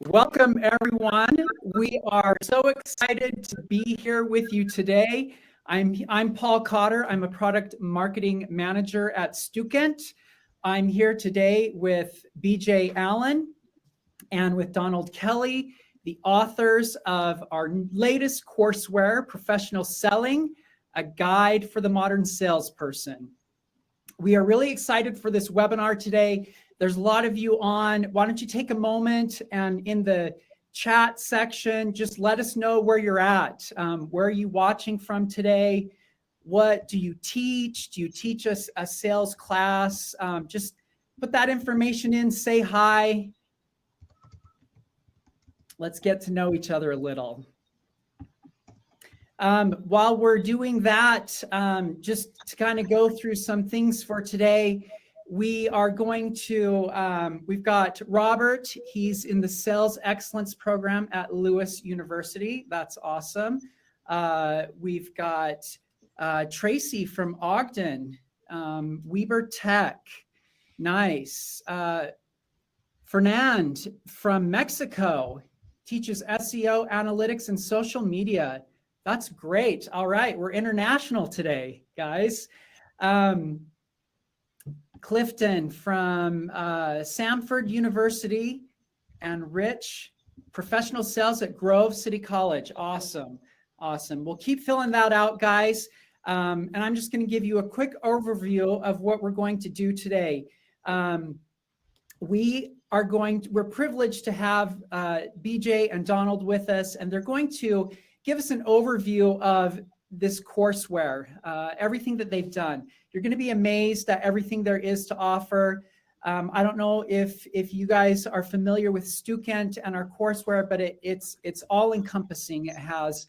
Welcome, everyone. We are so excited to be here with you today. I'm Paul Cotter. I'm a product marketing manager at Stukent. I'm here today with BJ Allen and with Donald Kelly, the authors of our latest courseware, Professional Selling, a guide for the modern salesperson. We are really excited for this webinar today. There's a lot of you on. Why don't you take a moment and in the chat section, just let us know where you're at. Where are you watching from today? What do you teach? Do you teach us a sales class? Just put that information in, say hi. Let's get to know each other a little. While we're doing that, just to kind of go through some things for today, we are going to, we've got Robert. He's in the Sales Excellence Program at Lewis University. That's awesome. We've got Tracy from Ogden, Weber Tech. Nice. Fernand from Mexico teaches SEO, analytics, and social media. That's great. All right, we're international today, guys. Clifton from Samford University, and Rich, professional sales at Grove City College. Awesome, awesome. We'll keep filling that out, guys. And I'm just going to give you a quick overview of what we're going to do today. We're privileged to have BJ and Donald with us, and they're going to give us an overview of this courseware, everything that they've done. You're going to be amazed at everything there is to offer. I don't know if you guys are familiar with Stukent and our courseware, but it's all encompassing. It has,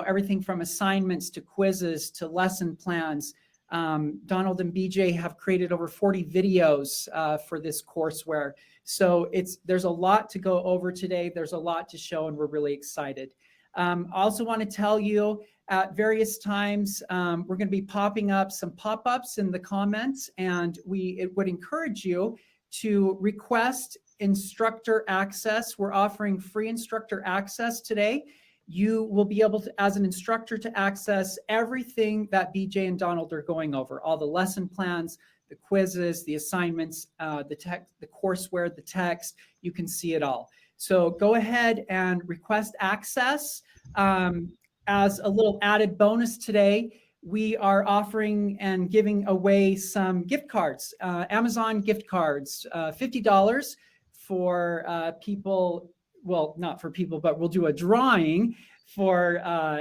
everything from assignments to quizzes to lesson plans. Donald and BJ have created over 40 videos for this courseware. So there's a lot to go over today. There's a lot to show, and we're really excited. I also want to tell you at various times, we're going to be popping up some pop-ups in the comments, and it would encourage you to request instructor access. We're offering free instructor access today. You will be able to, as an instructor, to access everything that BJ and Donald are going over, all the lesson plans, the quizzes, the assignments, the courseware, the text. You can see it all. So go ahead and request access. As a little added bonus today, we are offering and giving away some gift cards, Amazon gift cards, $50 for people. Well, not for people, but we'll do a drawing for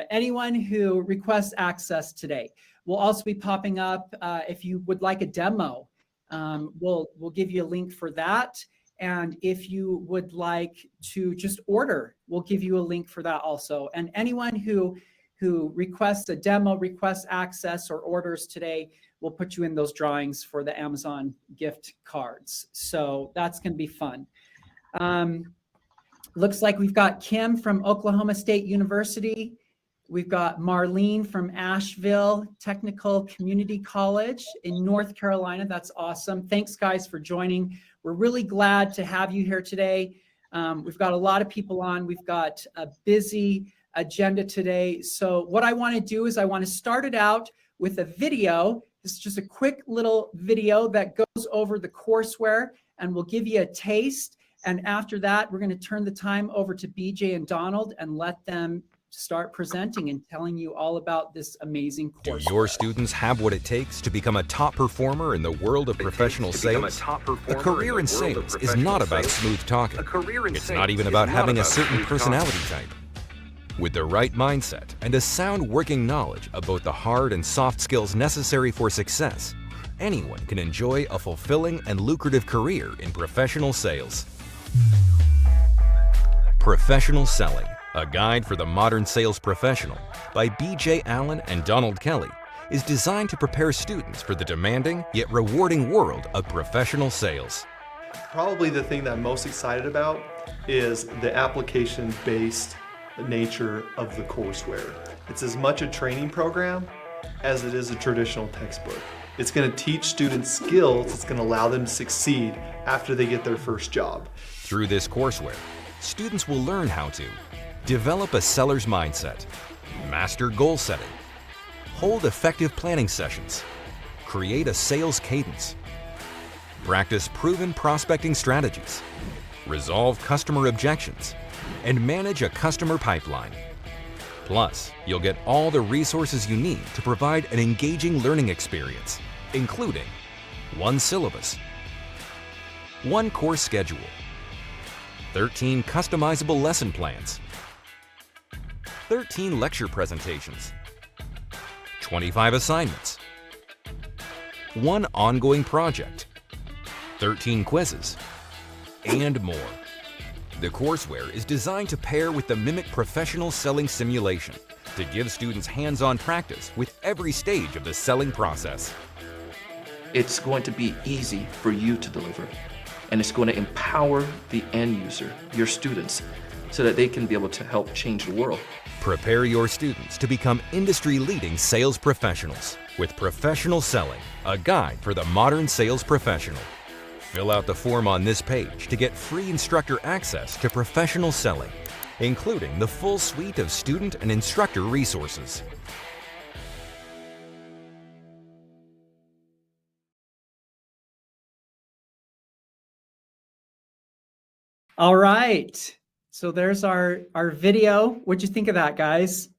anyone who requests access today. We'll also be popping up if you would like a demo. We'll give you a link for that. And if you would like to just order, we'll give you a link for that also. And anyone who requests a demo, requests access, or orders today, we'll put you in those drawings for the Amazon gift cards. So that's going to be fun. Looks like we've got Kim from Oklahoma State University. We've got Marlene from Asheville Technical Community College in North Carolina. That's awesome. Thanks, guys, for joining. We're really glad to have you here today. We've got a lot of people on. We've got a busy agenda today. So what I want to do is I want to start it out with a video. This is just a quick little video that goes over the courseware, and we'll give you a taste. And after that, we're going to turn the time over to BJ and Donald and let them start presenting and telling you all about this amazing course. Do your students have what it takes to become a top performer in the world of professional sales? A career in sales is not about smooth talking. It's not even about having a certain personality type. With the right mindset and a sound working knowledge of both the hard and soft skills necessary for success, anyone can enjoy a fulfilling and lucrative career in professional sales. Professional Selling, a guide for the modern sales professional by BJ Allen and Donald Kelly, is designed to prepare students for the demanding yet rewarding world of professional sales. Probably the thing that I'm most excited about is the application-based nature of the courseware. It's as much a training program as it is a traditional textbook. It's going to teach students skills. It's going to allow them to succeed after they get their first job. Through this courseware, students will learn how to develop a seller's mindset, master goal setting, hold effective planning sessions, create a sales cadence, practice proven prospecting strategies, resolve customer objections, and manage a customer pipeline. Plus, you'll get all the resources you need to provide an engaging learning experience, including 1 syllabus, 1 course schedule, 13 customizable lesson plans, 13 lecture presentations, 25 assignments, 1 ongoing project, 13 quizzes, and more. The courseware is designed to pair with the Mimic Professional Selling Simulation to give students hands-on practice with every stage of the selling process. It's going to be easy for you to deliver, and it's going to empower the end user, your students, so that they can be able to help change the world. Prepare your students to become industry-leading sales professionals with Professional Selling, a guide for the modern sales professional. Fill out the form on this page to get free instructor access to Professional Selling, including the full suite of student and instructor resources. All right. So there's our video. What'd you think of that, guys?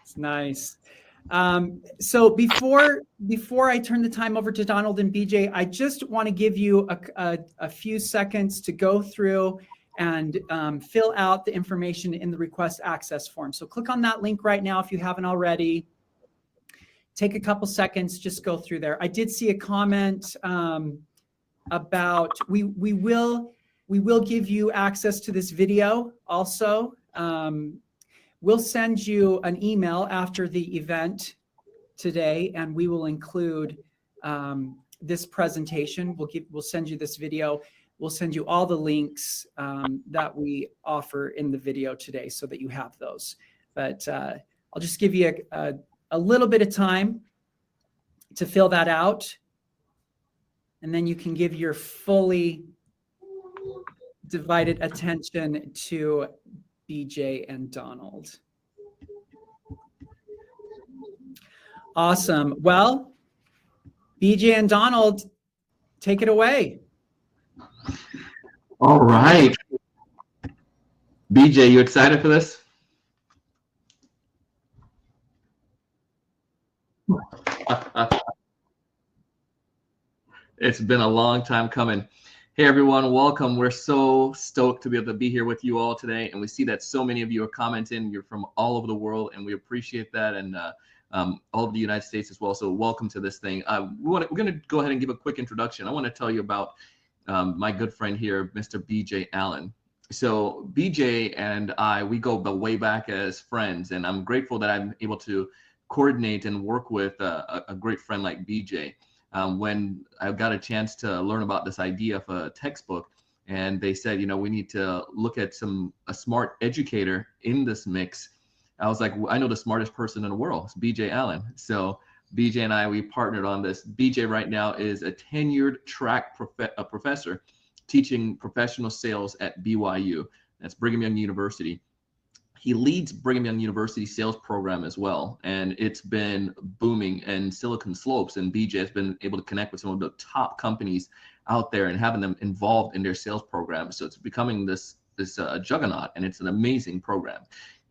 It's nice. So before I turn the time over to Donald and BJ, I just want to give you a few seconds to go through and fill out the information in the request access form. So click on that link right now if you haven't already. Take a couple seconds, just go through there. I did see a comment about we will give you access to this video also. We'll send you an email after the event today, and we will include this presentation. We'll send you this video. We'll send you all the links that we offer in the video today so that you have those. But I'll just give you a little bit of time to fill that out, and then you can give your fully divided attention to BJ and Donald. Awesome. Well, BJ and Donald, take it away. All right. BJ, you excited for this? It's been a long time coming. Hey everyone, welcome. We're so stoked to be able to be here with you all today, and we see that so many of you are commenting. You're from all over the world, and we appreciate that, and all of the United States as well. So welcome to this thing. We're going to go ahead and give a quick introduction. I want to tell you about my good friend here, Mr. BJ Allen. So BJ and I, we go way back as friends, and I'm grateful that I'm able to coordinate and work with a great friend like BJ. When I got a chance to learn about this idea of a textbook, and they said, you know, we need to look at a smart educator in this mix. I was like, I know the smartest person in the world. It's BJ Allen. So BJ and I, we partnered on this. BJ right now is a tenured track professor teaching professional sales at BYU. That's Brigham Young University. He leads Brigham Young University sales program as well, and it's been booming in Silicon Slopes, and BJ has been able to connect with some of the top companies out there and having them involved in their sales program. So it's becoming this juggernaut, and it's an amazing program.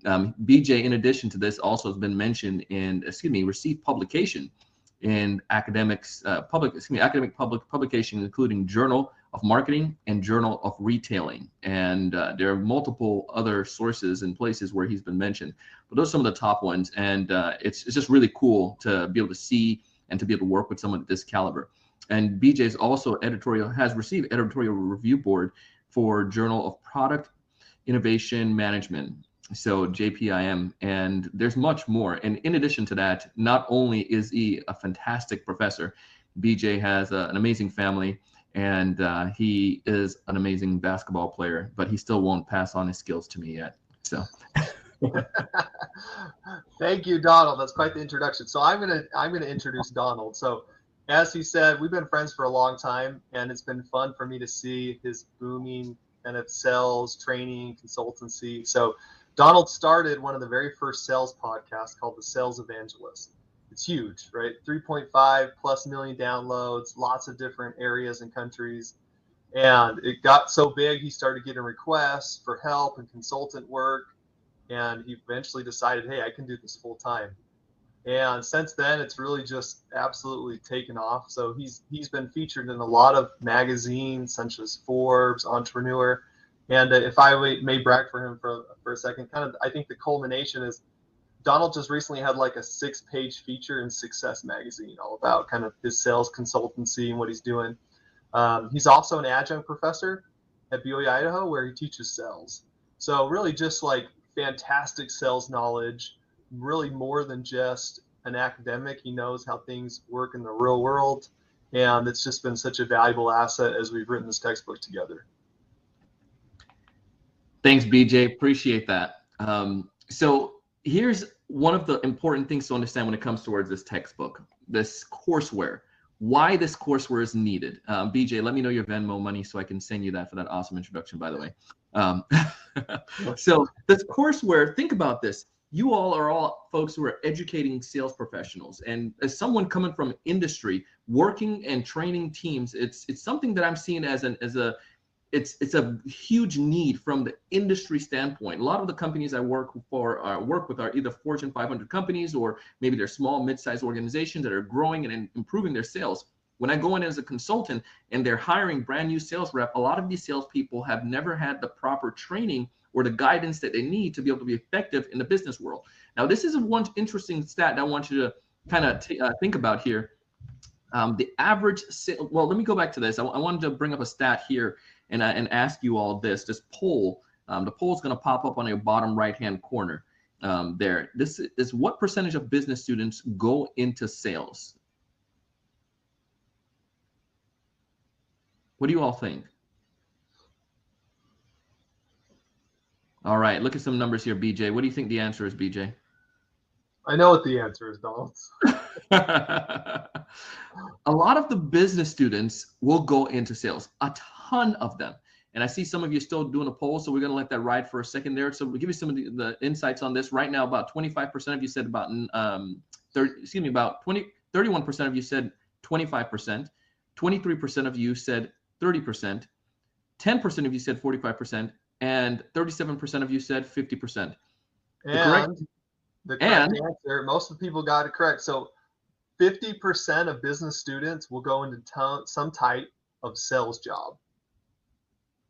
BJ, in addition to this, also has been mentioned in, received publication in academic publication, including Journal of Marketing and Journal of Retailing. And there are multiple other sources and places where he's been mentioned, but those are some of the top ones. And it's just really cool to be able to see and to be able to work with someone at this caliber. And BJ is also has received editorial review board for Journal of Product Innovation Management. So JPIM, and there's much more. And in addition to that, not only is he a fantastic professor, BJ has an amazing family, and he is an amazing basketball player, but he still won't pass on his skills to me yet. So Thank you, Donald. That's quite the introduction. So I'm gonna introduce Donald. So as he said, we've been friends for a long time, and it's been fun for me to see his booming kind of sales, training, consultancy. So Donald started one of the very first sales podcasts called The Sales Evangelist. It's huge, right? 3.5+ million downloads, lots of different areas and countries. And it got so big, he started getting requests for help and consultant work. And he eventually decided, hey, I can do this full time. And since then, it's really just absolutely taken off. So he's been featured in a lot of magazines, such as Forbes, Entrepreneur. And if I may brag for him for a second, kind of, I think the culmination is Donald just recently had like a 6-page feature in Success magazine, all about kind of his sales consultancy and what he's doing. He's also an adjunct professor at BYU Idaho, where he teaches sales. So really just like fantastic sales knowledge, really more than just an academic. He knows how things work in the real world. And it's just been such a valuable asset as we've written this textbook together. Thanks, BJ. Appreciate that. So here's one of the important things to understand when it comes towards this textbook, this courseware. Why this courseware is needed. BJ, let me know your Venmo money so I can send you that for that awesome introduction, by the way. So this courseware, think about this. You all are all folks who are educating sales professionals. And as someone coming from industry, working and training teams, it's something that I'm seeing as it's a huge need from the industry standpoint. A lot of the companies I work with are either Fortune 500 companies, or maybe they're small, mid-sized organizations that are growing and improving their sales. When I go in as a consultant and they're hiring brand new sales rep, a lot of these salespeople have never had the proper training or the guidance that they need to be able to be effective in the business world. Now, this is one interesting stat that I want you to kind of think about here. The average sale, well, let me go back to this. I wanted to bring up a stat here and ask you all this poll. The poll is going to pop up on your bottom right-hand corner there. This is what percentage of business students go into sales? What do you all think? All right, look at some numbers here, BJ. What do you think the answer is, BJ? I know what the answer is, Donald. A lot of the business students will go into sales, a ton of them. And I see some of you still doing a poll, so we're going to let that ride for a second there. So we'll give you some of the insights on this. Right now, about 25% of you said about 31% of you said 25%, 23% of you said 30%, 10% of you said 45%, and 37% of you said 50%. The correct answer, most of the people got it correct. So 50% of business students will go into some type of sales job.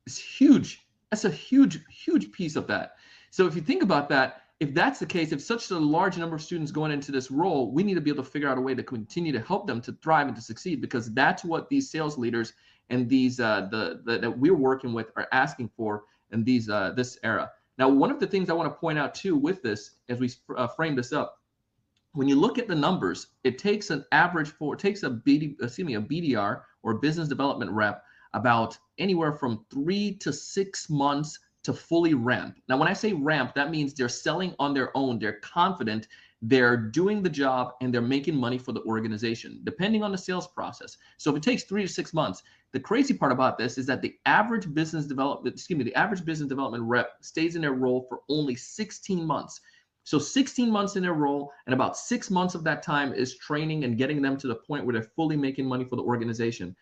It's huge. That's a huge, huge piece of that. So if you think about that, if that's the case, if such a large number of students going into this role, we need to be able to figure out a way to continue to help them to thrive and to succeed, because that's what these sales leaders and these that we're working with are asking for in this era. Now, one of the things I want to point out too with this, as we frame this up, when you look at the numbers, it takes a BDR or business development rep about anywhere from 3 to 6 months to fully ramp. Now, when I say ramp, that means they're selling on their own. They're confident, they're doing the job, and they're making money for the organization, depending on the sales process. So if it takes 3 to 6 months, the crazy part about this is that the average business development rep stays in their role for only 16 months. So 16 months in their role, and about 6 months of that time is training and getting them to the point where they're fully making money for the organization.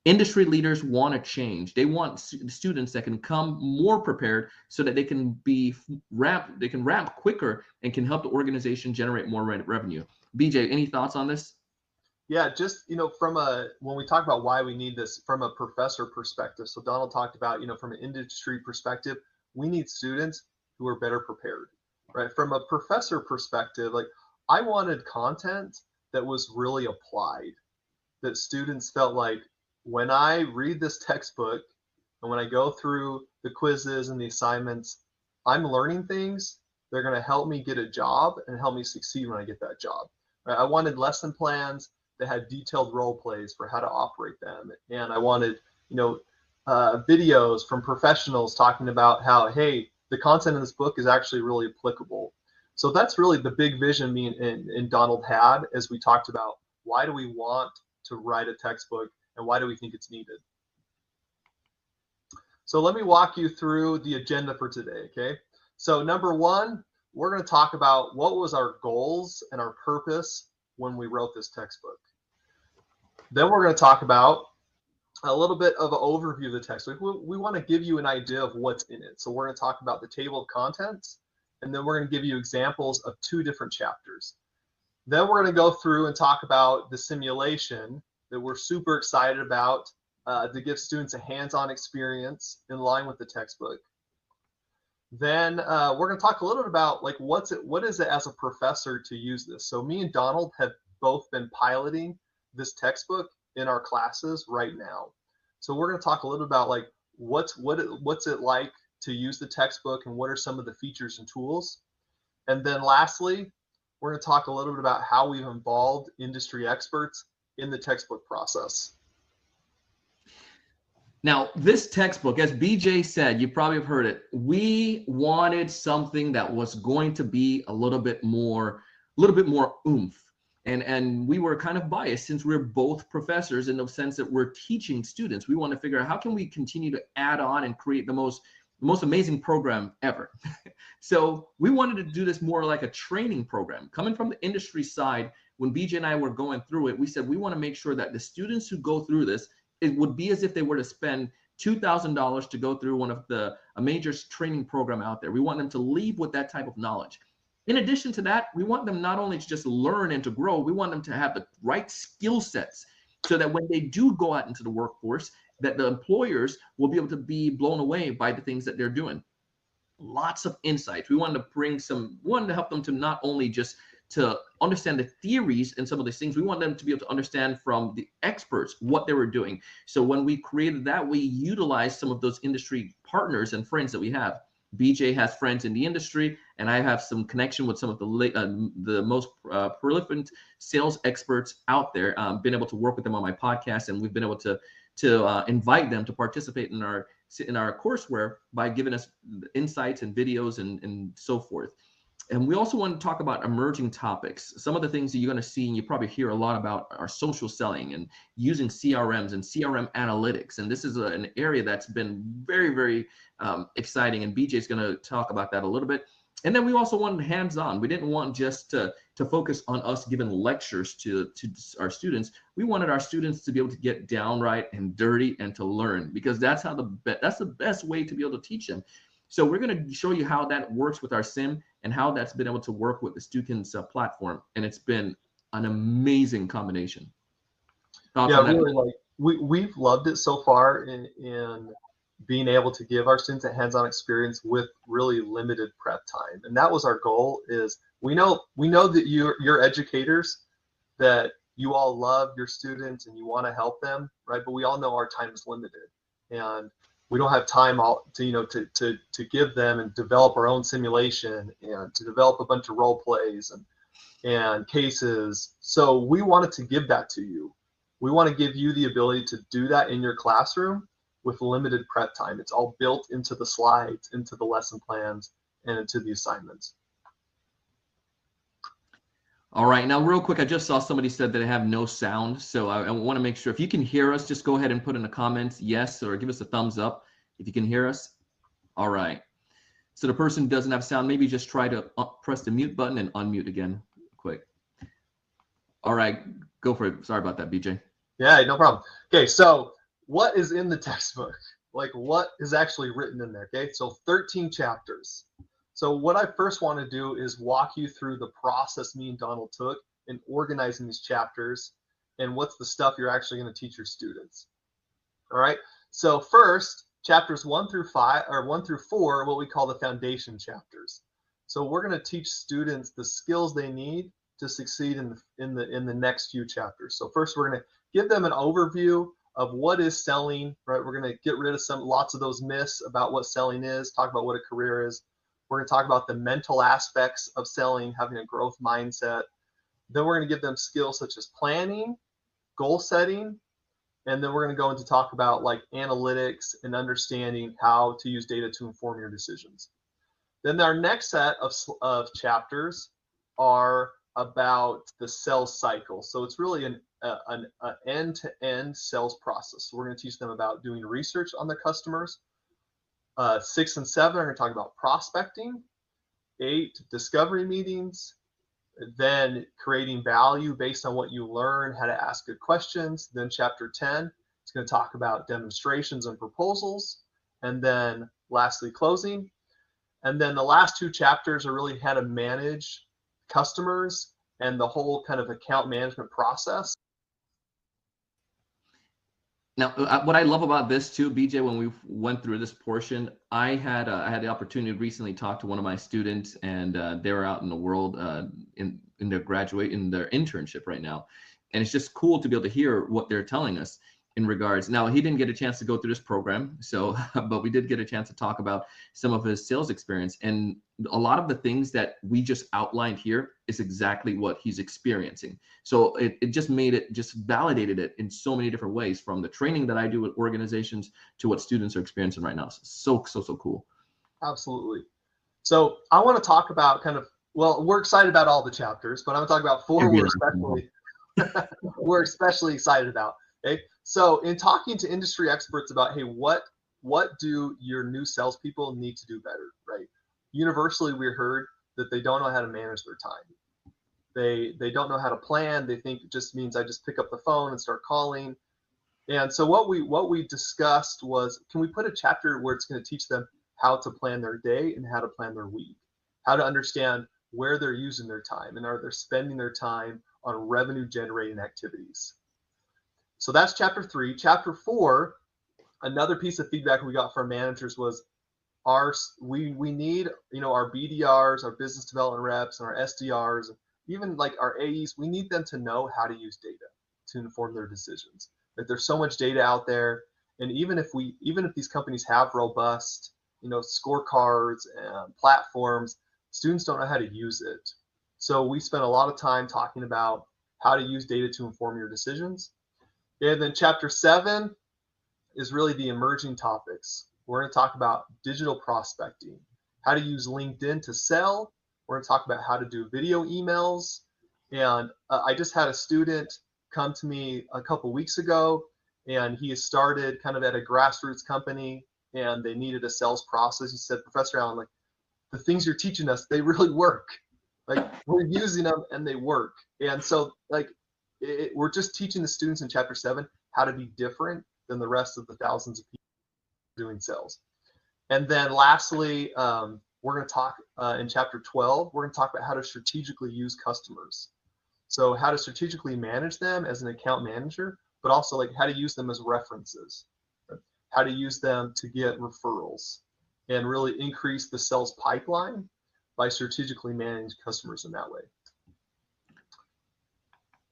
Industry leaders want to change. They want students that can come more prepared so that they can ramp quicker and can help the organization generate more revenue. BJ, any thoughts on this? Yeah, just, when we talk about why we need this from a professor perspective, so Donald talked about, from an industry perspective, we need students who are better prepared, right? From a professor perspective, like, I wanted content that was really applied, that students felt like, when I read this textbook and when I go through the quizzes and the assignments, I'm learning things. They're going to help me get a job and help me succeed when I get that job. Right? I wanted lesson plans that had detailed role plays for how to operate them. And I wanted, videos from professionals talking about how, hey, the content in this book is actually really applicable. So that's really the big vision me and Donald had as we talked about, why do we want to write a textbook and why do we think it's needed? So let me walk you through the agenda for today, okay? So number one, we're going to talk about what was our goals and our purpose when we wrote this textbook. Then we're going to talk about a little bit of an overview of the textbook. We want to give you an idea of what's in it. So we're going to talk about the table of contents, and then we're going to give you examples of 2 different chapters. Then we're going to go through and talk about the simulation that we're super excited about to give students a hands-on experience in line with the textbook. Then we're going to talk a little bit about like what is it as a professor to use this. So me and Donald have both been piloting this textbook in our classes right now. So we're going to talk a little bit about like what's it like to use the textbook and what are some of the features and tools. And then lastly, we're going to talk a little bit about how we've involved industry experts in the textbook process. Now, this textbook, as BJ said, you probably have heard it, we wanted something that was going to be a little bit more oomph. And we were kind of biased since we're both professors in the sense that we're teaching students. We want to figure out how can we continue to add on and create the most amazing program ever. So we wanted to do this more like a training program. Coming from the industry side, when BJ and I were going through it, we said we want to make sure that the students who go through this, it would be as if they were to spend $2,000 to go through a major training program out there. We want them to leave with that type of knowledge. In addition to that, we want them not only to just learn and to grow, we want them to have the right skill sets so that when they do go out into the workforce, that the employers will be able to be blown away by the things that they're doing. Lots of insights. We wanted to help them to not only just to understand the theories and some of these things, we want them to be able to understand from the experts what they were doing. So when we created that, we utilized some of those industry partners and friends that we have. BJ has friends in the industry, and I have some connection with some of the most prolific sales experts out there. Been able to work with them on my podcast, and we've been able to invite them to participate in our courseware by giving us insights and videos and so forth. And we also want to talk about emerging topics. Some of the things that you're going to see and you probably hear a lot about are social selling and using CRMs and CRM analytics. And this is an area that's been very, very exciting. And BJ is going to talk about that a little bit. And then we also wanted hands-on. We didn't want just to focus on us giving lectures to our students. We wanted our students to be able to get downright and dirty and to learn, because that's the best way to be able to teach them. So we're going to show you how that works with our sim and how that's been able to work with the Students platform. And it's been an amazing combination. Really, we've loved it so far in being able to give our students a hands-on experience with really limited prep time. And that was our goal. Is we know that you're educators, that you all love your students and you want to help them, right? But we all know our time is limited, and we don't have time to give them and develop our own simulation and to develop a bunch of role plays and cases. So we wanted to give that to you. We want to give you the ability to do that in your classroom with limited prep time. It's all built into the slides, into the lesson plans, and into the assignments. All right, now real quick, I just saw somebody said that they have no sound. So I want to make sure if you can hear us, just go ahead and put in the comments yes, or give us a thumbs up if you can hear us. All right. So the person who doesn't have sound, maybe just try to press the mute button and unmute again quick. All right, go for it. Sorry about that, BJ. Yeah, no problem. Okay, so what is in the textbook? Like what is actually written in there? Okay, so 13 chapters. So what I first want to do is walk you through the process me and Donald took in organizing these chapters and what's the stuff you're actually going to teach your students. All right. So first, chapters 1 through 5 or 1 through 4 are what we call the foundation chapters. So we're going to teach students the skills they need to succeed in the next few chapters. So first, we're going to give them an overview of what is selling. Right. We're going to get rid of lots of those myths about what selling is. Talk about what a career is. We're going to talk about the mental aspects of selling, having a growth mindset. Then we're going to give them skills such as planning, goal setting, and then we're going to go into talk about like analytics and understanding how to use data to inform your decisions. Then our next set of chapters are about the sales cycle. So it's really an end-to-end sales process. So we're going to teach them about doing research on the customers. 6 and 7 are going to talk about prospecting. 8, discovery meetings. Then creating value based on what you learn, how to ask good questions. Then chapter 10 is going to talk about demonstrations and proposals. And then lastly, closing. And then the last 2 chapters are really how to manage customers and the whole kind of account management process. Now, what I love about this too, BJ, when we went through this portion, I had the opportunity to recently talk to one of my students, and they were out in the world in their internship right now, and it's just cool to be able to hear what they're telling us in regards. Now, he didn't get a chance to go through this program, so but we did get a chance to talk about some of his sales experience, and a lot of the things that we just outlined here is exactly what he's experiencing. So it just validated it in so many different ways, from the training that I do with organizations to what students are experiencing right now. So cool. Absolutely. So I want to talk about we're excited about all the chapters, but I'm going to talk about 4 we're especially excited about. Okay. So in talking to industry experts about, hey, what do your new salespeople need to do better, right? Universally, we heard that they don't know how to manage their time. They don't know how to plan. They think it just means I just pick up the phone and start calling. And so what we discussed was, can we put a chapter where it's going to teach them how to plan their day and how to plan their week, how to understand where they're using their time and are they spending their time on revenue generating activities. So that's chapter 3. Chapter 4, another piece of feedback we got from managers was we need, our BDRs, our business development reps, and our SDRs, even like our AEs, we need them to know how to use data to inform their decisions. Like, there's so much data out there, and even if these companies have robust, scorecards and platforms, students don't know how to use it. So we spent a lot of time talking about how to use data to inform your decisions. And then chapter 7 is really the emerging topics. We're going to talk about digital prospecting, how to use LinkedIn to sell. We're going to talk about how to do video emails. And I just had a student come to me a couple weeks ago, and he started kind of at a grassroots company, and they needed a sales process. He said, Professor Allen, like, the things you're teaching us, they really work. Like, we're using them and they work. And so, like, we're just teaching the students in chapter 7 how to be different than the rest of the thousands of people doing sales. And then lastly, we're going to talk in chapter 12, we're going to talk about how to strategically use customers. So how to strategically manage them as an account manager, but also like how to use them as references, right? How to use them to get referrals and really increase the sales pipeline by strategically managing customers in that way.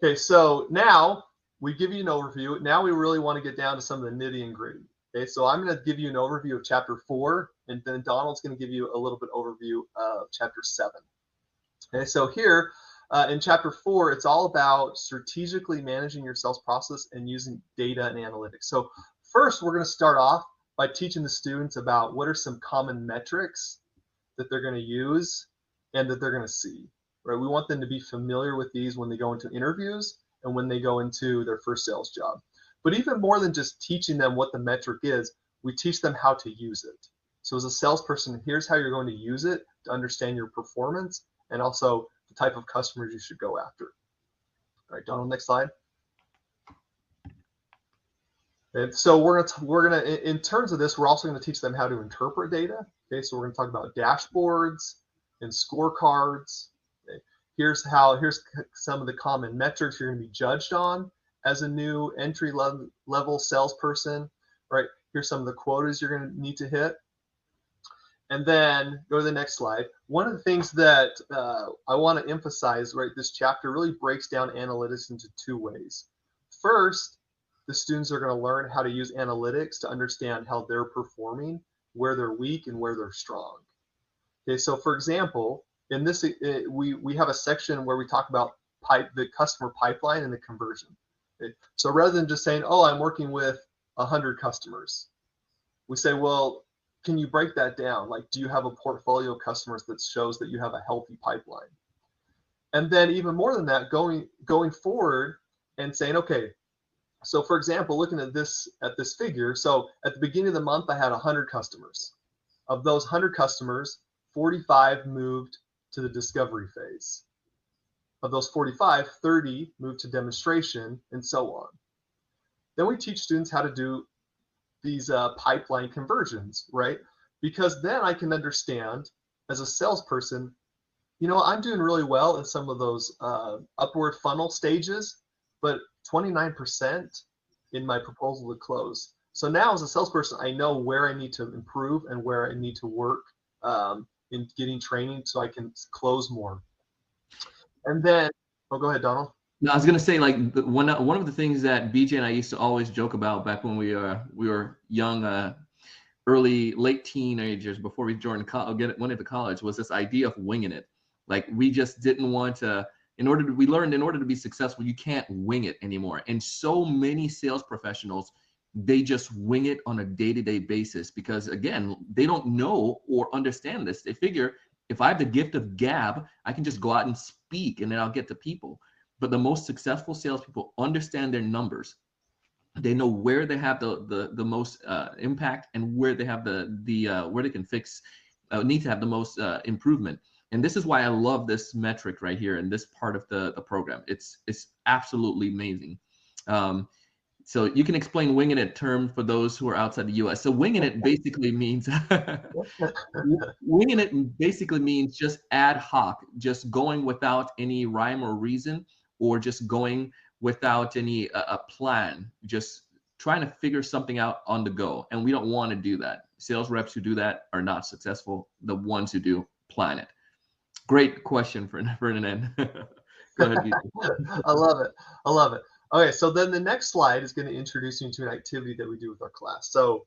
Okay, so now we give you an overview. Now we really want to get down to some of the nitty and gritty. Okay, so I'm going to give you an overview of chapter 4, and then Donald's going to give you a little bit overview of chapter 7. Okay, so here in chapter 4, it's all about strategically managing your sales process and using data and analytics. So first, we're going to start off by teaching the students about what are some common metrics that they're going to use and that they're going to see. Right? We want them to be familiar with these when they go into interviews and when they go into their first sales job. But even more than just teaching them what the metric is, we teach them how to use it. So as a salesperson, here's how you're going to use it to understand your performance and also the type of customers you should go after. All right, Donald, next slide. And so we're gonna in terms of this, we're also going to teach them how to interpret data. Okay, so we're going to talk about dashboards and scorecards. Okay. Here's some of the common metrics you're going to be judged on as a new entry level salesperson, right? Here's some of the quotas you're going to need to hit. And then go to the next slide. One of the things that I want to emphasize, right, this chapter really breaks down analytics into 2 ways. First, the students are going to learn how to use analytics to understand how they're performing, where they're weak and where they're strong. Okay, so for example, in this, we have a section where we talk about the customer pipeline and the conversion. Okay, so rather than just saying, oh, I'm working with 100 customers, we say, well, can you break that down? Like, do you have a portfolio of customers that shows that you have a healthy pipeline? And then even more than that, going forward and saying, okay, so for example, looking at this figure, so at the beginning of the month, I had 100 customers. Of those 100 customers, 45 moved to the discovery phase. Of those 45, 30 moved to demonstration, and so on. Then we teach students how to do these pipeline conversions, right? Because then I can understand as a salesperson, I'm doing really well in some of those upward funnel stages, but 29% in my proposal to close. So now as a salesperson, I know where I need to improve and where I need to work in getting training so I can close more. And then, go ahead, Donald. No, I was gonna say, like, one of the things that BJ and I used to always joke about back when we were young, late teenagers before we went into college, was this idea of winging it. Like, we just didn't want to. We learned in order to be successful, you can't wing it anymore. And so many sales professionals, they just wing it on a day-to-day basis because, again, they don't know or understand this. They figure if I have the gift of gab, I can just go out and speak and then I'll get to people. But the most successful salespeople understand their numbers. They know where they have the most impact and where they have where they can need to have the most improvement. And this is why I love this metric right here in this part of the program. It's absolutely amazing. So you can explain winging it term for those who are outside the U.S. So winging it basically means just ad hoc, just going without any rhyme or reason, or just going without any a plan, just trying to figure something out on the go. And we don't want to do that. Sales reps who do that are not successful. The ones who do plan it. Great question, Ferdinand. Go ahead, BJ. I love it. Okay, so then the next slide is going to introduce you to an activity that we do with our class. So,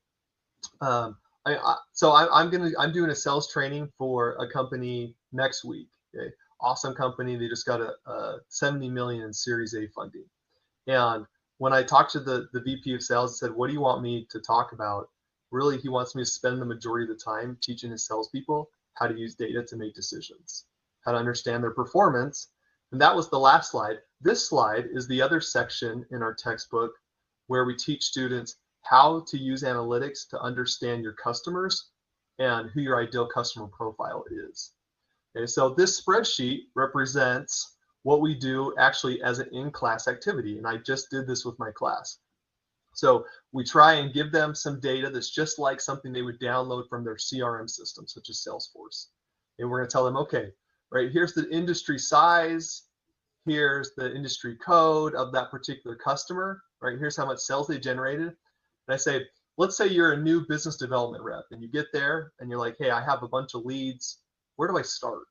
I'm doing a sales training for a company next week. Okay, awesome company. They just got a 70 million in Series A funding. And when I talked to the VP of sales, I said, "What do you want me to talk about?" Really, he wants me to spend the majority of the time teaching his salespeople how to use data to make decisions, how to understand their performance. And that was the last slide. This slide is the other section in our textbook where we teach students how to use analytics to understand your customers and who your ideal customer profile is. Okay, so this spreadsheet represents what we do actually as an in-class activity. And I just did this with my class. So we try and give them some data that's just like something they would download from their CRM system, such as Salesforce. And we're going to tell them, okay, right, here's the industry size, here's the industry code of that particular customer, right? Here's how much sales they generated. And I say, let's say you're a new business development rep and you get there and you're like, hey, I have a bunch of leads. Where do I start?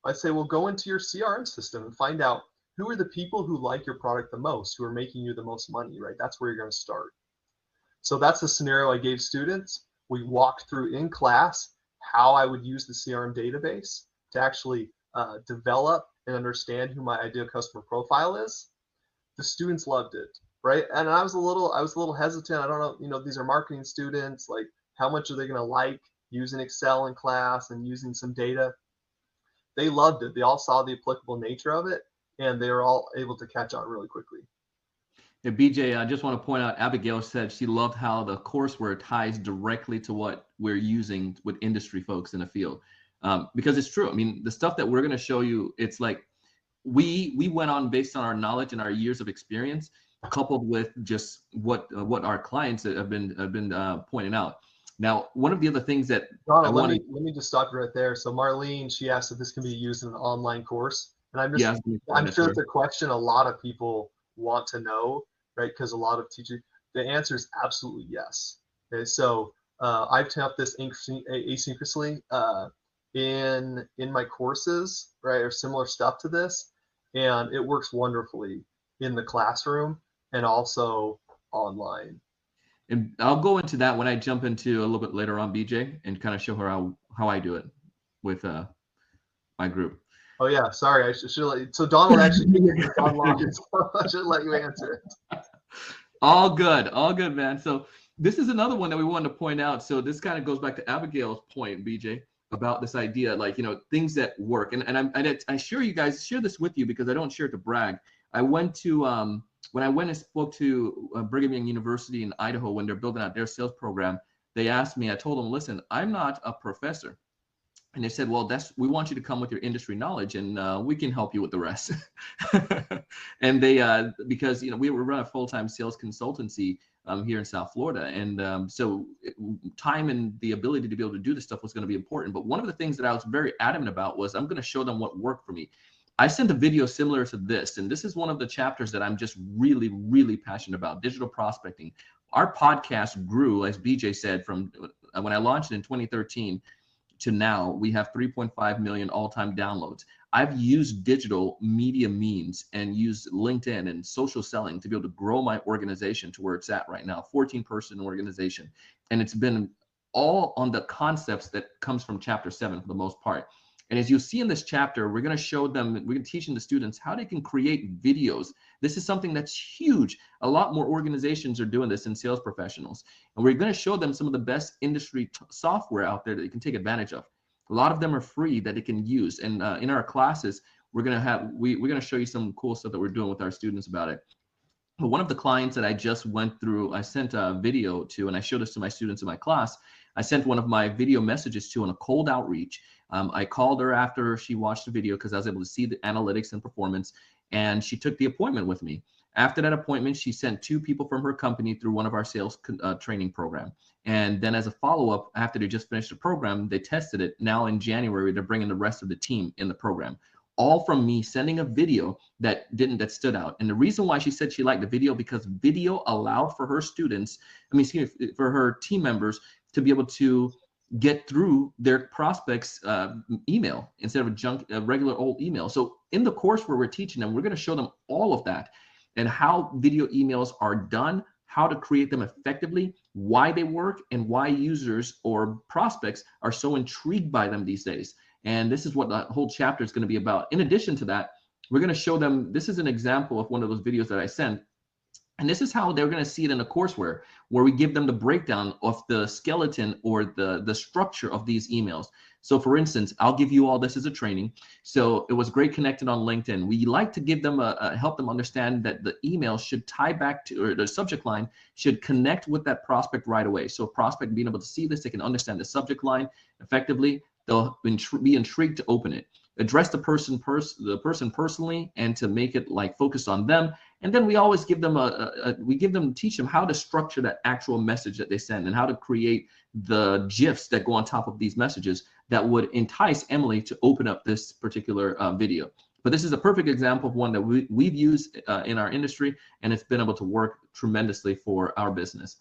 I say, well, go into your CRM system and find out who are the people who like your product the most, who are making you the most money, right? That's where you're going to start. So that's the scenario I gave students. We walked through in class how I would use the CRM database to actually develop and understand who my ideal customer profile is. The students loved it, right? And I was a little hesitant. I don't know, these are marketing students, like how much are they going to like using Excel in class and using some data? They loved it. They all saw the applicable nature of it, and they were all able to catch on really quickly. Yeah, BJ, I just want to point out, Abigail said she loved how the courseware ties directly to what we're using with industry folks in the field. Because it's true. I mean, the stuff that we're going to show you, it's like we went on based on our knowledge and our years of experience, coupled with just what our clients have been pointing out. Now, one of the other things that Donna, let me just stop you right there. So Marlene, she asked if this can be used in an online course, and I'm sure it's a question a lot of people want to know, right? Because a lot of teachers, the answer is absolutely yes. Okay, so I've taught this asynchronously in my courses, right, or similar stuff to this, and it works wonderfully in the classroom and also online. And I'll go into that when I jump into a little bit later on, BJ, and kind of show her how I do it with my group. Oh yeah, sorry, I should. So Donald actually figured this online, so I should let you answer it. All good, man. So this is another one that we wanted to point out. So this kind of goes back to Abigail's point, BJ, about this idea, like, things that work. And I share you guys, share this with you because I don't share it to brag. I went to when I went and spoke to Brigham Young University in Idaho when they're building out their sales program, they asked me, I told them, listen, I'm not a professor. And they said, well, we want you to come with your industry knowledge, and we can help you with the rest. And they, because, we run a full-time sales consultancy here in South Florida. And so time and the ability to be able to do this stuff was going to be important. But one of the things that I was very adamant about was I'm going to show them what worked for me. I sent a video similar to this, and this is one of the chapters that I'm just really, really passionate about, digital prospecting. Our podcast grew, as BJ said, from when I launched it in 2013 to now. We have 3.5 million all-time downloads. I've used digital media means and used LinkedIn and social selling to be able to grow my organization to where it's at right now, 14-person organization. And it's been all on the concepts that comes from chapter 7 for the most part. And as you see in this chapter, we're going to show them, we're going to teach the students how they can create videos. This is something that's huge. A lot more organizations are doing this in sales professionals. And we're going to show them some of the best industry software out there that they can take advantage of. A lot of them are free that they can use. And in our classes, we're going to show you some cool stuff that we're doing with our students about it. But one of the clients that I just went through, I sent a video to, and I showed this to my students in my class. I sent one of my video messages to on a cold outreach. I called her after she watched the video because I was able to see the analytics and performance, and she took the appointment with me. After that appointment, she sent 2 people from her company through one of our sales training program. And then as a follow-up, after they just finished the program, they tested it. Now in January, they're bringing the rest of the team in the program. All from me sending a video that stood out. And the reason why she said she liked the video, because video allowed for her students, for her team members to be able to get through their prospects email instead of a regular old email. So in the course where we're teaching them, we're going to show them all of that and how video emails are done, how to create them effectively, why they work, and why users or prospects are so intrigued by them these days. And this is what the whole chapter is going to be about. In addition to that, we're going to show them, this is an example of one of those videos that I sent. And this is how they're going to see it in the courseware, where we give them the breakdown of the skeleton or the structure of these emails. So for instance, I'll give you all this as a training. So it was great connecting on LinkedIn. We like to give them help them understand that the email should tie back to, or the subject line should connect with that prospect right away. So a prospect being able to see this, they can understand the subject line effectively. They'll be intrigued to open it. Address the person personally, and to make it like focused on them. And then we always give them teach them how to structure that actual message that they send and how to create the GIFs that go on top of these messages that would entice Emily to open up this particular video. But this is a perfect example of one that we've used in our industry, and it's been able to work tremendously for our business.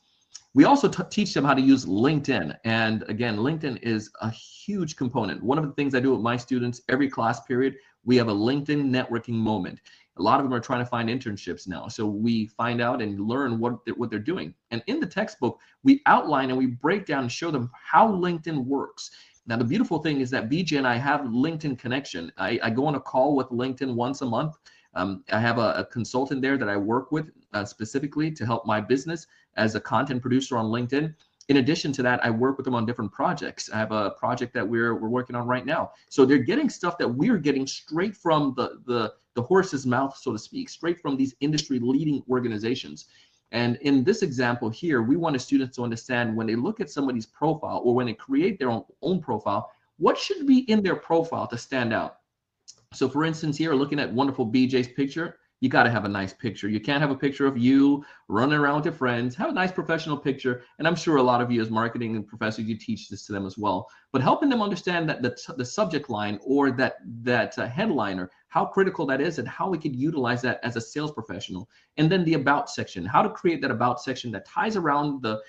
We also teach them how to use LinkedIn. And again, LinkedIn is a huge component. One of the things I do with my students every class period, we have a LinkedIn networking moment. A lot of them are trying to find internships now. So we find out and learn what they're doing. And in the textbook, we outline and we break down and show them how LinkedIn works. Now, the beautiful thing is that BJ and I have LinkedIn connection. I go on a call with LinkedIn once a month. I have a consultant there that I work with specifically to help my business as a content producer on LinkedIn. In addition to that, I work with them on different projects. I have a project that we're working on right now. So they're getting stuff that we're getting straight from the horse's mouth, so to speak, straight from these industry leading organizations. And in this example here, we want the students to understand when they look at somebody's profile or when they create their own profile, what should be in their profile to stand out? So for instance, here, looking at wonderful BJ's picture, you got to have a nice picture. You can't have a picture of you running around with your friends. Have a nice professional picture. And I'm sure a lot of you as marketing and professors, you teach this to them as well. But helping them understand that the subject line or that headliner, how critical that is and how we could utilize that as a sales professional. And then the about section, how to create that about section that ties around the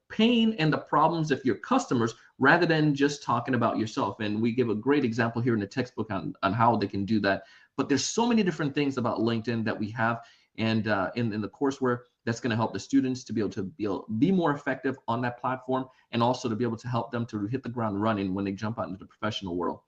pain and the problems of your customers rather than just talking about yourself. And we give a great example here in the textbook on how they can do that. But there's so many different things about LinkedIn that we have and in the courseware that's going to help the students to be able to be more effective on that platform, and also to be able to help them to hit the ground running when they jump out into the professional world.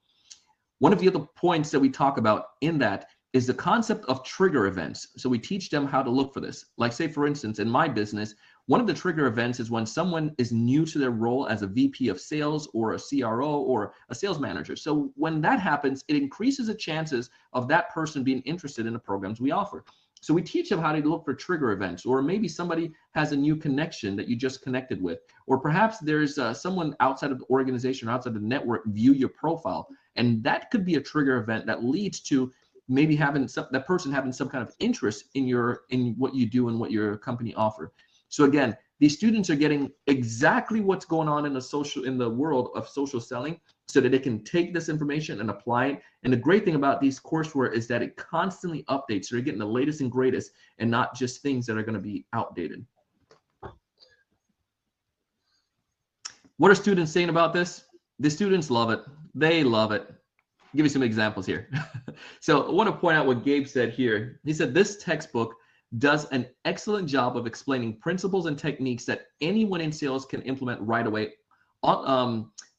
One of the other points that we talk about in that is the concept of trigger events. So we teach them how to look for this. Like say, for instance, in my business, one of the trigger events is when someone is new to their role as a VP of sales or a CRO or a sales manager. So when that happens, it increases the chances of that person being interested in the programs we offer. So we teach them how to look for trigger events, or maybe somebody has a new connection that you just connected with, or perhaps there's someone outside of the organization or outside of the network view your profile, and that could be a trigger event that leads to maybe having that person having some kind of interest in what you do and what your company offer. So again, these students are getting exactly what's going on in the world of social selling, so that they can take this information and apply it. And the great thing about these courseware is that it constantly updates. So they're getting the latest and greatest, and not just things that are going to be outdated. What are students saying about this? The students love it. They love it. I'll give you some examples here. So I want to point out what Gabe said here. He said, this textbook does an excellent job of explaining principles and techniques that anyone in sales can implement right away.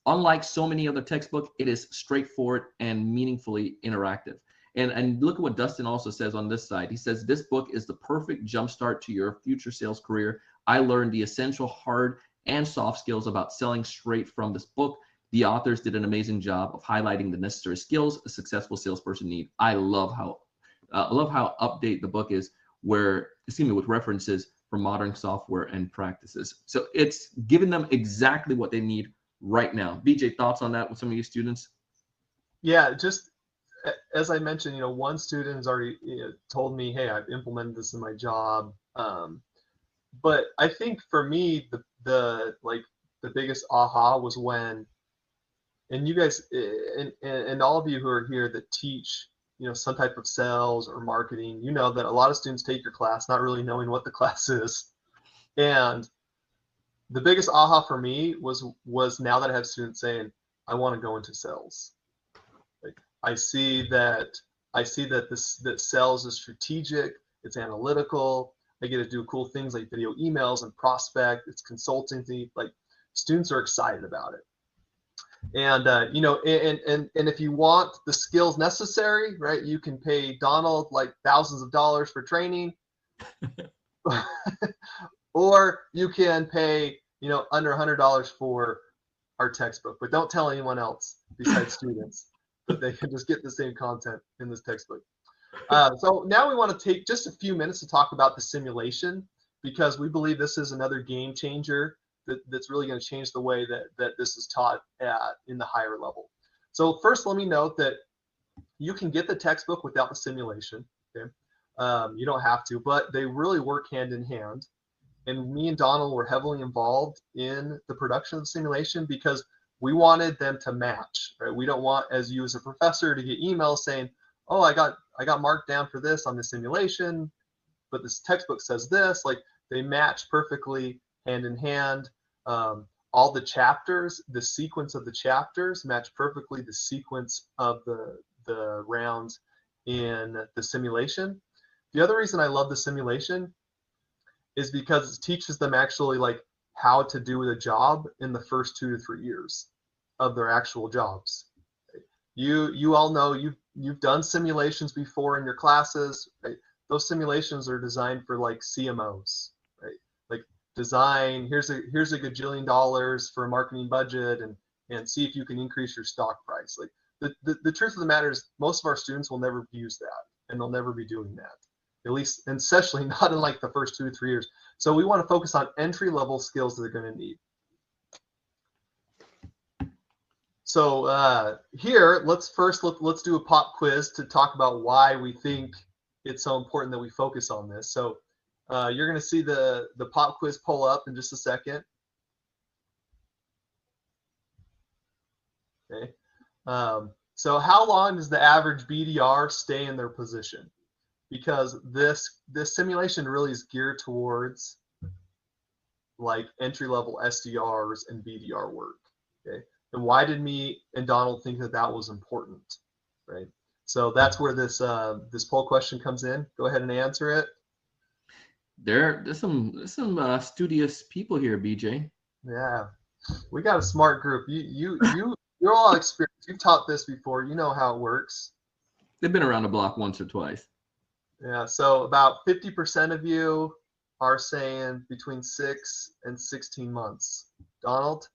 Unlike so many other textbooks, it is straightforward and meaningfully interactive. And look at what Dustin also says on this side. He says, this book is the perfect jumpstart to your future sales career. I learned the essential hard and soft skills about selling straight from this book. The authors did an amazing job of highlighting the necessary skills a successful salesperson need. I love how update the book is, with references from modern software and practices. So it's giving them exactly what they need right now. BJ, thoughts on that with some of your students? Yeah, just as I mentioned, one student has already told me, hey, I've implemented this in my job. But I think for me, the biggest aha was when, and you guys, and all of you who are here that teach, some type of sales or marketing, that a lot of students take your class not really knowing what the class is. And the biggest aha for me was now that I have students saying, I want to go into sales. Like I see that that sales is strategic, it's analytical. I get to do cool things like video emails and prospect. It's consultancy. Like students are excited about it. And and if you want the skills necessary, right, you can pay Donald like thousands of dollars for training. Or you can pay, under $100 for our textbook, but don't tell anyone else besides students that they can just get the same content in this textbook. So now we want to take just a few minutes to talk about the simulation, because we believe this is another game changer that's really going to change the way that this is taught in the higher level. So first, let me note that you can get the textbook without the simulation. Okay, you don't have to, but they really work hand in hand. And me and Donald were heavily involved in the production of the simulation because we wanted them to match. Right? We don't want, as you as a professor, to get emails saying, "Oh, I got marked down for this on the simulation, but this textbook says this." Like they match perfectly, hand in hand. All the chapters, the sequence of the chapters match perfectly the sequence of the rounds in the simulation. The other reason I love the simulation is because it teaches them actually like how to do the job in the first 2 to 3 years of their actual jobs. You all know you've done simulations before in your classes, right? Those simulations are designed for like CMOs, right? Like design, here's a gajillion dollars for a marketing budget and see if you can increase your stock price. Like the truth of the matter is most of our students will never use that, and they'll never be doing that. At least, and especially not in like the first 2 to 3 years. So we want to focus on entry-level skills that they're going to need. So here, let's do a pop quiz to talk about why we think it's so important that we focus on this. So you're going to see the pop quiz pull up in just a second. Okay. So how long does the average BDR stay in their position? Because this simulation really is geared towards like entry-level SDRs and BDR work. Okay, and why did me and Donald think that was important, right? So that's where this poll question comes in. Go ahead and answer it. There's some studious people here, BJ. Yeah, we got a smart group. You're all experienced. You've taught this before. You know how it works. They've been around the block once or twice. Yeah, so about 50% of you are saying between 6 and 16 months. Donald?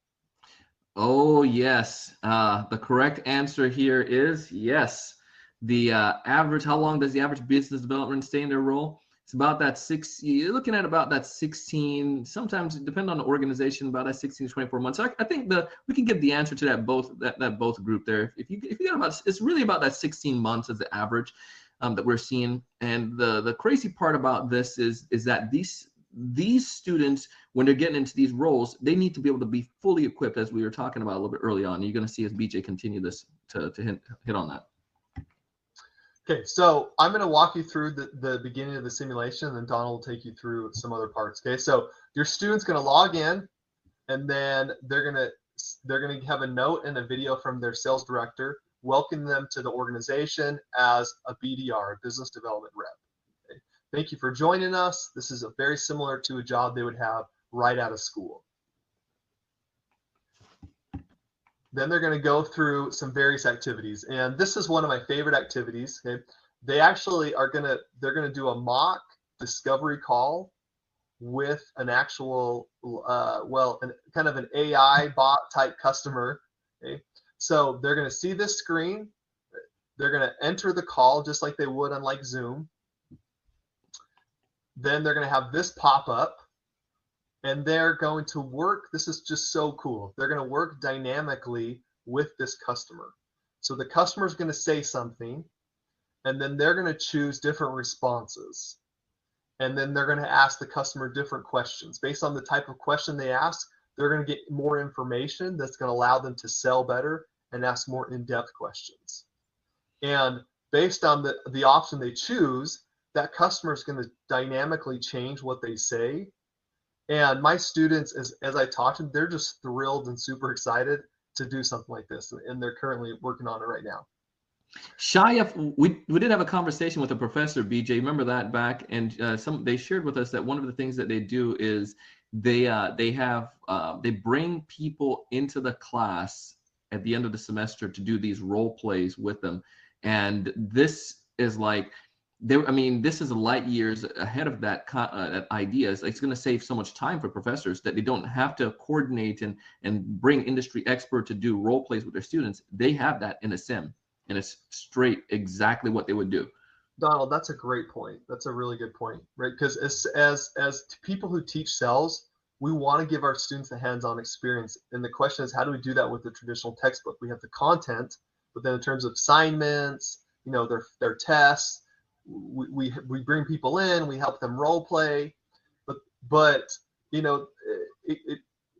Oh, yes. The correct answer here is yes. The average, how long does the average business development stay in their role? It's about that you're looking at about that 16, sometimes depending on the organization, about that 16 to 24 months. So I think we can give the answer to that both group there. If you get about, it's really about that 16 months as the average that we're seeing. And the crazy part about this is that these students, when they're getting into these roles, they need to be able to be fully equipped, as we were talking about a little bit early on. You're going to see as BJ continue this to hit on that. Okay, so I'm going to walk you through the beginning of the simulation, and then Donald will take you through some other parts. Okay, so your student's going to log in, and then they're going to have a note and a video from their sales director welcoming them to the organization as a BDR, a business development rep. Okay? Thank you for joining us. This is very similar to a job they would have right out of school. Then they're going to go through some various activities, and this is one of my favorite activities. Okay, they actually they're going to do a mock discovery call with an actual kind of an AI bot type customer. Okay, so they're going to see this screen. They're going to enter the call just like they would on like Zoom. Then they're going to have this pop up. And they're going to work, this is just so cool. They're going to work dynamically with this customer. So the customer is going to say something, and then they're going to choose different responses. And then they're going to ask the customer different questions. Based on the type of question they ask, they're going to get more information that's going to allow them to sell better and ask more in-depth questions. And based on the option they choose, that customer is going to dynamically change what they say. And my students, as I talk to them, they're just thrilled and super excited to do something like this, and they're currently working on it right now. We did have a conversation with a professor, BJ. Remember that back? And they shared with us that one of the things that they do is they bring people into the class at the end of the semester to do these role plays with them, and this is like. This is light years ahead of that idea. It's going to save so much time for professors that they don't have to coordinate and bring industry expert to do role plays with their students. They have that in a sim, and it's straight exactly what they would do. Donald, that's a great point. That's a really good point, right? Because as people who teach sales, we want to give our students a hands-on experience. And the question is, how do we do that with the traditional textbook? We have the content, but then in terms of assignments, their tests, we bring people in, we help them role play, but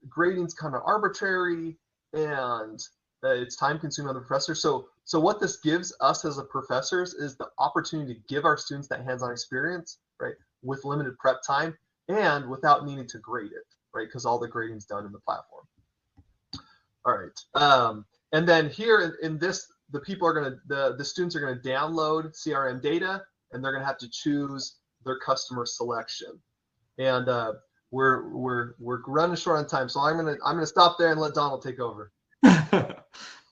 grading's kind of arbitrary, and it's time consuming on the professor. So what this gives us as a professors is the opportunity to give our students that hands-on experience, right, with limited prep time and without needing to grade it, right, because all the grading's done in the platform. All right, and then here in this, the students are going to download CRM data, and they're going to have to choose their customer selection. And we're running short on time, so I'm gonna stop there and let Donald take over.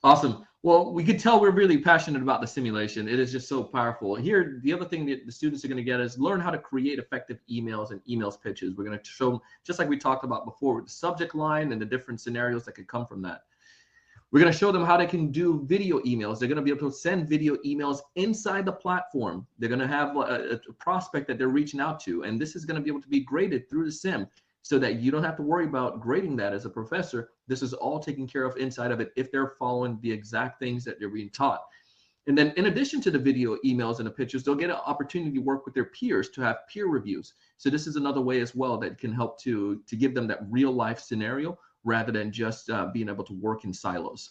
Awesome. Well, we could tell we're really passionate about the simulation. It is just so powerful. Here, the other thing that the students are going to get is learn how to create effective emails and emails pitches. We're going to show them, just like we talked about before, with the subject line and the different scenarios that could come from that. We're going to show them how they can do video emails. They're going to be able to send video emails inside the platform. They're going to have a prospect that they're reaching out to, and this is going to be able to be graded through the sim so that you don't have to worry about grading that as a professor. This is all taken care of inside of it if they're following the exact things that they're being taught. And then in addition to the video emails and the pictures, they'll get an opportunity to work with their peers to have peer reviews. So this is another way as well that can help to give them that real life scenario rather than just being able to work in silos.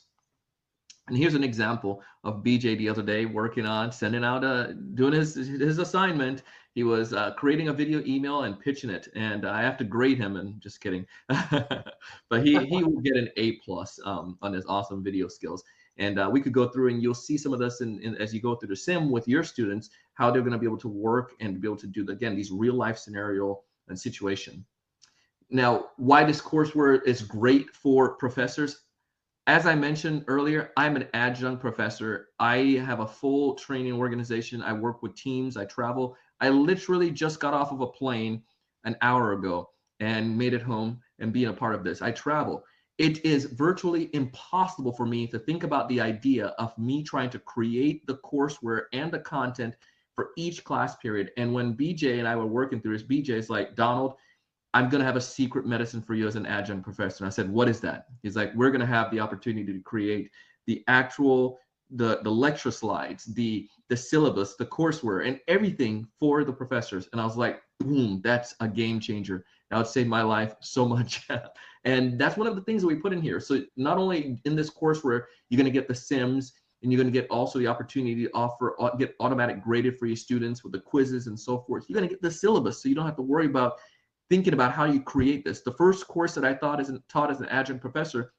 And here's an example of BJ the other day working on sending out doing his assignment. He was creating a video email and pitching it, and I have to grade him. And just kidding, but he will get an A+ on his awesome video skills. And we could go through, and you'll see some of this as you go through the sim with your students, how they're going to be able to work and be able to do these real life scenario and situation. Now, why this courseware is great for professors. As I mentioned earlier, I'm an adjunct professor. I have a full training organization. I work with teams. I travel. I literally just got off of a plane an hour ago and made it home and being a part of this. I travel. it is virtually impossible for me to think about the idea of me trying to create the courseware and the content for each class period. And when BJ and I were working through this, BJ's like, Donald, I'm going to have a secret medicine for you as an adjunct professor. And I said, what is that? He's like, we're going to have the opportunity to create the actual, the lecture slides, the syllabus, the courseware, and everything for the professors. And I was like, boom, that's a game changer. That would save my life so much. And that's one of the things that we put in here. So not only in this courseware, you're going to get the Sims, and you're going to get also the opportunity to get automatic graded for your students with the quizzes and so forth. You're going to get the syllabus, so you don't have to worry about thinking about how you create this. The first course that I taught as an adjunct professor,